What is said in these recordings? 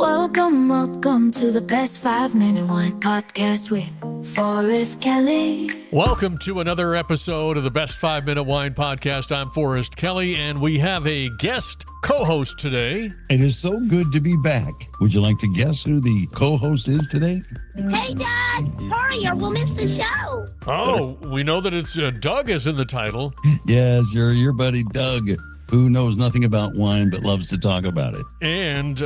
Welcome to the Best 5-Minute Wine Podcast with Forrest Kelly. Welcome to another episode of the Best 5-Minute Wine Podcast. I'm Forrest Kelly, and we have a guest co-host today. It is so good to be back. Would you like to guess who the co-host is today? Hey, Doug! Hurry or we'll miss the show! Oh, we know that it's Doug is in the title. Yes, your buddy Doug, who knows nothing about wine but loves to talk about it. And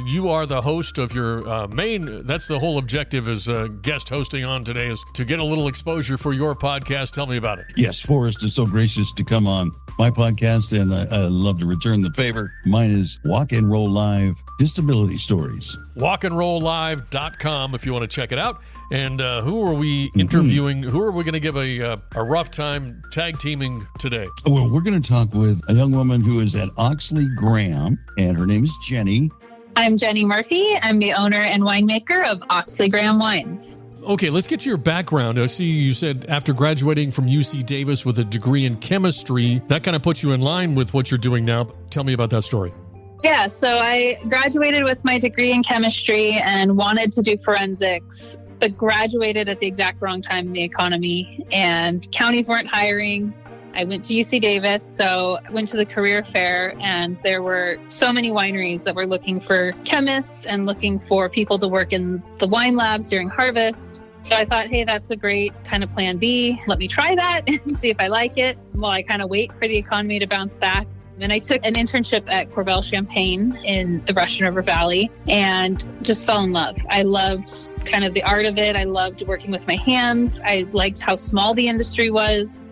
you are the host of your that's the whole objective as guest hosting on today, is to get a little exposure for your podcast. Tell me about it. Yes, Forrest is so gracious to come on my podcast, and I love to return the favor. Mine is Walk and Roll Live Disability Stories. walkandrolllive.com if you want to check it out. And who are we interviewing? Who are we going to give a rough time tag teaming today? Well, we're going to talk with a young woman who is at Oxlee Graham, and her name is Jennie. I'm Jennie Murphy. I'm the owner and winemaker of Oxlee Graham Wines. Okay, let's get to your background. I see you said after graduating from UC Davis with a degree in chemistry, that kind of puts you in line with what you're doing now. Tell me about that story. Yeah, so I graduated with my degree in chemistry and wanted to do forensics, but graduated at the exact wrong time in the economy, and counties weren't hiring. I went to UC Davis, so I went to the career fair, and there were so many wineries that were looking for chemists and looking for people to work in the wine labs during harvest. So I thought, hey, that's a great kind of plan B. Let me try that and see if I like it while I kind of wait for the economy to bounce back. And I took an internship at Corbel Champagne in the Russian River Valley and just fell in love. I loved kind of the art of it. I loved working with my hands. I liked how small the industry was.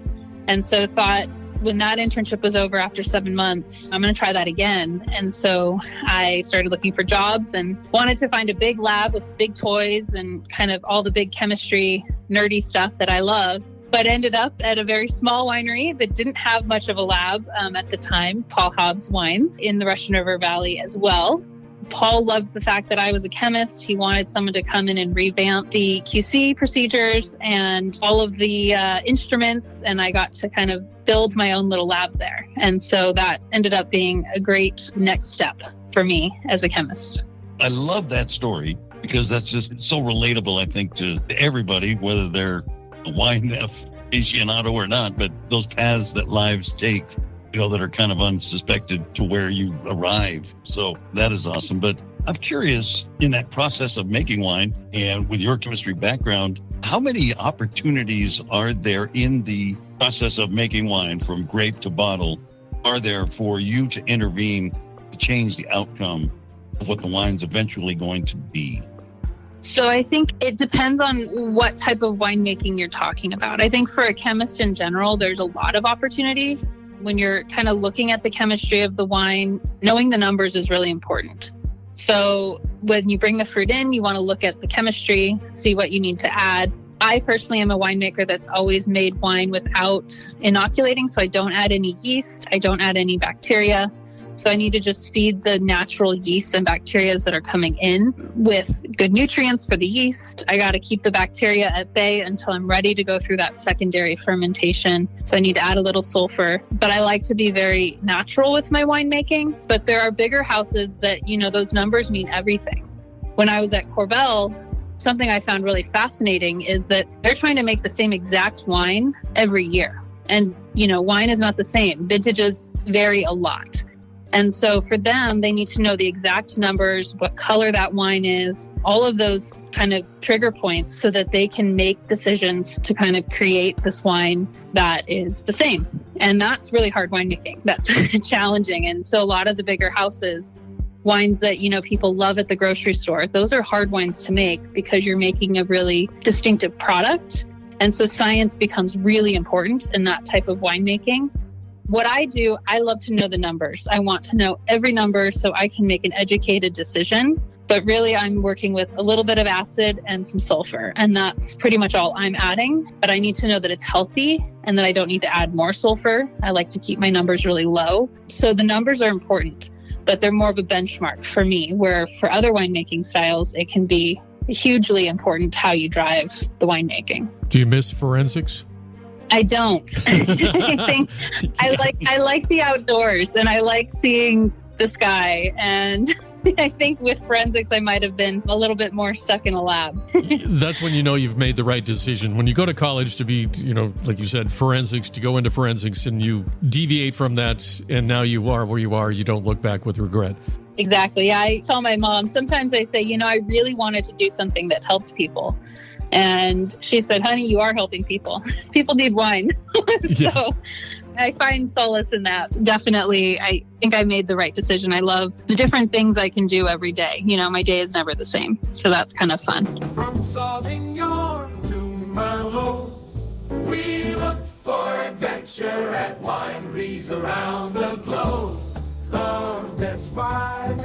And so thought when that internship was over after 7 months, I'm going to try that again. And so I started looking for jobs and wanted to find a big lab with big toys and kind of all the big chemistry, nerdy stuff that I love. But ended up at a very small winery that didn't have much of a lab at the time, Paul Hobbs Wines in the Russian River Valley as well. Paul loved the fact that I was a chemist. He wanted someone to come in and revamp the QC procedures and all of the instruments, and I got to kind of build my own little lab there. And so that ended up being a great next step for me as a chemist. I love that story because that's just so relatable, I think, to everybody, whether they're a wine aficionado or not, but those paths that lives take, that are kind of unsuspected to where you arrive. So that is awesome. But I'm curious, in that process of making wine and with your chemistry background, how many opportunities are there in the process of making wine from grape to bottle? Are there for you to intervene to change the outcome of what the wine's eventually going to be? So I think it depends on what type of winemaking you're talking about. I think for a chemist in general, there's a lot of opportunity. When you're kind of looking at the chemistry of the wine, knowing the numbers is really important. So when you bring the fruit in, you want to look at the chemistry, see what you need to add. I personally am a winemaker that's always made wine without inoculating. So I don't add any yeast. I don't add any bacteria. So I need to just feed the natural yeast and bacteria that are coming in with good nutrients for the yeast. I got to keep the bacteria at bay until I'm ready to go through that secondary fermentation. So I need to add a little sulfur. But I like to be very natural with my winemaking. But there are bigger houses that, those numbers mean everything. When I was at Corbel, something I found really fascinating is that they're trying to make the same exact wine every year. And, wine is not the same. Vintages vary a lot. And so for them, they need to know the exact numbers, what color that wine is, all of those kind of trigger points so that they can make decisions to kind of create this wine that is the same. And that's really hard winemaking. That's challenging. And so a lot of the bigger houses, wines that, people love at the grocery store, those are hard wines to make because you're making a really distinctive product. And so science becomes really important in that type of winemaking. What I do, I love to know the numbers. I want to know every number so I can make an educated decision. But really, I'm working with a little bit of acid and some sulfur, and that's pretty much all I'm adding. But I need to know that it's healthy and that I don't need to add more sulfur. I like to keep my numbers really low. So the numbers are important, but they're more of a benchmark for me, where for other winemaking styles, it can be hugely important how you drive the winemaking. Do you miss forensics? I don't. I think I like the outdoors, and I like seeing the sky and I think with forensics, I might have been a little bit more stuck in a lab. That's when you know you've made the right decision. When you go to college to be, like you said, forensics, to go into forensics and you deviate from that and now you are where you are, you don't look back with regret. Exactly. Yeah, I tell my mom, sometimes I say, I really wanted to do something that helped people. And she said, honey, you are helping people. People need wine. Yeah. So I find solace in that. Definitely, I think I made the right decision. I love the different things I can do every day. My day is never the same. So that's kind of fun. From Sauvignon to Merlot, we look for adventure at wineries around the globe. The best 5